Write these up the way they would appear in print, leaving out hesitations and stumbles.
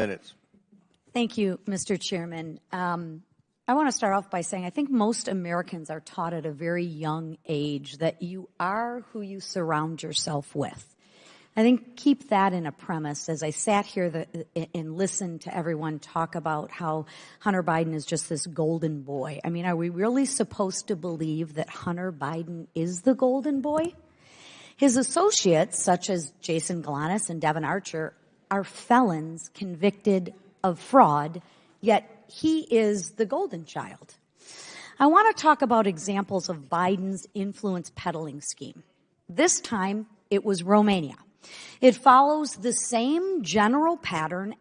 Minutes. Thank you, Mr. Chairman. I want to start off by saying I think most Americans are taught at a very young age that you are who you surround yourself with. I think keep that in a premise. As I sat here and listened to everyone talk about how Hunter Biden is just this golden boy. I mean, are we really supposed to believe that Hunter Biden is the golden boy? His associates, such as Jason Galanis and Devin Archer, are felons convicted of fraud, yet he is the golden child. I want to talk about examples of Biden's influence peddling scheme. This time, it was Romania. It follows the same general pattern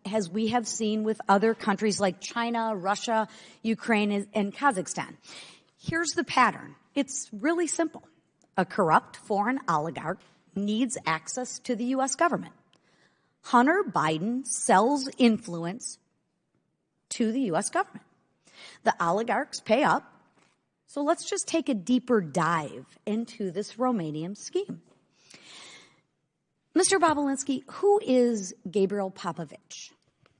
as we have seen with other countries like China, Russia, Ukraine, and Kazakhstan. Here's the pattern. It's really simple. A corrupt foreign oligarch needs access to the U.S. government. Hunter Biden sells influence to the U.S. government. The oligarchs pay up. So let's just take a deeper dive into this Romanian scheme. Mr. Bobulinski, who is Gabriel Popovich?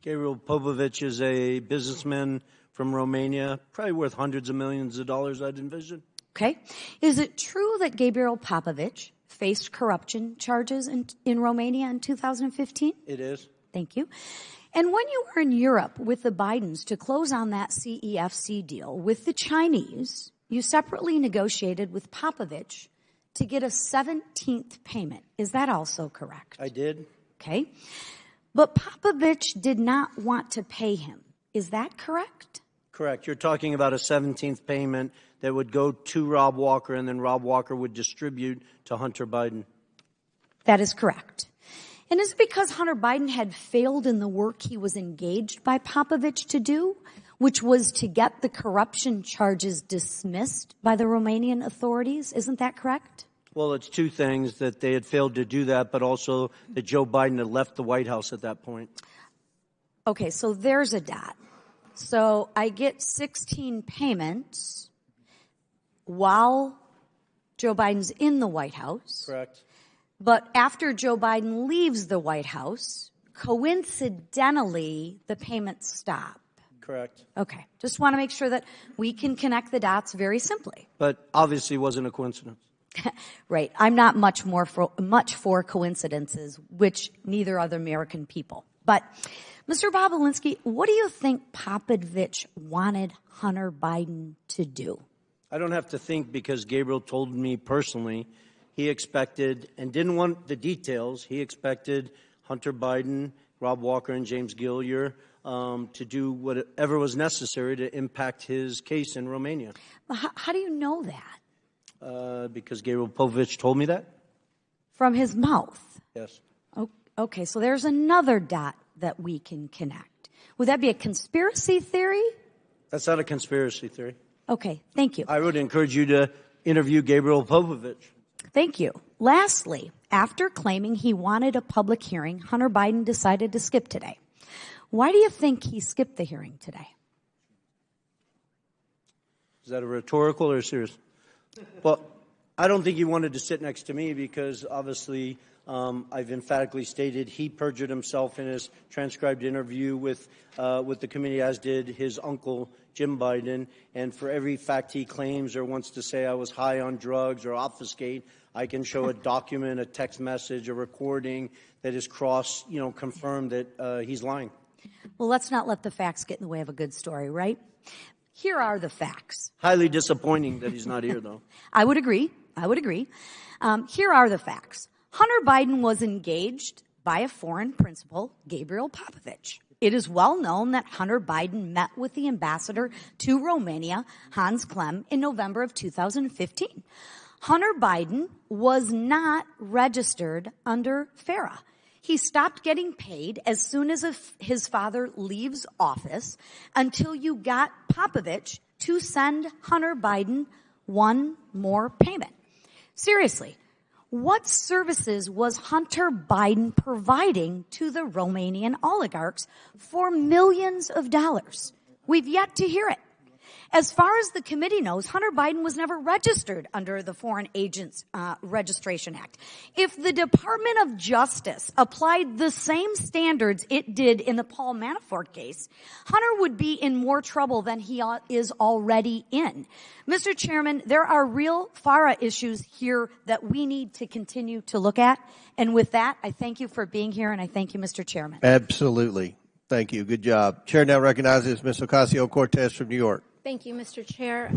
Gabriel Popovich is a businessman from Romania, probably worth hundreds of millions of dollars, I'd envision. Okay. Is it true that Gabriel Popovich faced corruption charges in Romania in 2015? It is. Thank you. And when you were in Europe with the Bidens to close on that CEFC deal with the Chinese, you separately negotiated with Popovich to get a 17th payment. Is that also correct? I did. Okay. But Popovich did not want to pay him. Is that correct? Correct. You're talking about a 17th payment that would go to Rob Walker, and then Rob Walker would distribute to Hunter Biden. That is correct. And is it because Hunter Biden had failed in the work he was engaged by Popovich to do, which was to get the corruption charges dismissed by the Romanian authorities? Isn't that correct? Well, it's two things, that they had failed to do that, but also that Joe Biden had left the White House at that point. Okay, so there's a dot. So I get 16 payments while Joe Biden's in the White House. Correct. But after Joe Biden leaves the White House, coincidentally, the payments stop. Correct. Okay. Just want to make sure that we can connect the dots very simply. But obviously wasn't a coincidence. Right. I'm not much for coincidences, which neither are the American people. But, Mr. Bobulinski, what do you think Popovich wanted Hunter Biden to do? I don't have to think, because Gabriel told me personally he expected, and didn't want the details, he expected Hunter Biden, Rob Walker, and James Gillier to do whatever was necessary to impact his case in Romania. How do you know that? Because Gabriel Popovich told me that. From his mouth? Yes. Okay, so there's another dot that we can connect. Would that be a conspiracy theory? That's not a conspiracy theory. Okay, thank you. I would encourage you to interview Gabriel Popovich. Thank you. Lastly, after claiming he wanted a public hearing, Hunter Biden decided to skip today. Why do you think he skipped the hearing today? Is that a rhetorical or serious? Well, I don't think he wanted to sit next to me, because obviously I've emphatically stated he perjured himself in his transcribed interview with the committee, as did his uncle, Jim Biden. And for every fact he claims or wants to say I was high on drugs or obfuscate, I can show a document, a text message, a recording that is confirmed that he's lying. Well, let's not let the facts get in the way of a good story, right? Here are the facts. Highly disappointing that he's not here, though. I would agree. Here are the facts. Hunter Biden was engaged by a foreign principal, Gabriel Popovich. It is well known that Hunter Biden met with the ambassador to Romania, Hans Klem, in November of 2015. Hunter Biden was not registered under FARA. He stopped getting paid as soon as his father leaves office until you got Popovich to send Hunter Biden one more payment. Seriously, what services was Hunter Biden providing to the Romanian oligarchs for millions of dollars? We've yet to hear it. As far as the committee knows, Hunter Biden was never registered under the Foreign Agents Registration Act. If the Department of Justice applied the same standards it did in the Paul Manafort case, Hunter would be in more trouble than he is already in. Mr. Chairman, there are real FARA issues here that we need to continue to look at. And with that, I thank you for being here, and I thank you, Mr. Chairman. Absolutely. Thank you. Good job. Chair now recognizes Ms. Ocasio-Cortez from New York. Thank you, Mr. Chair.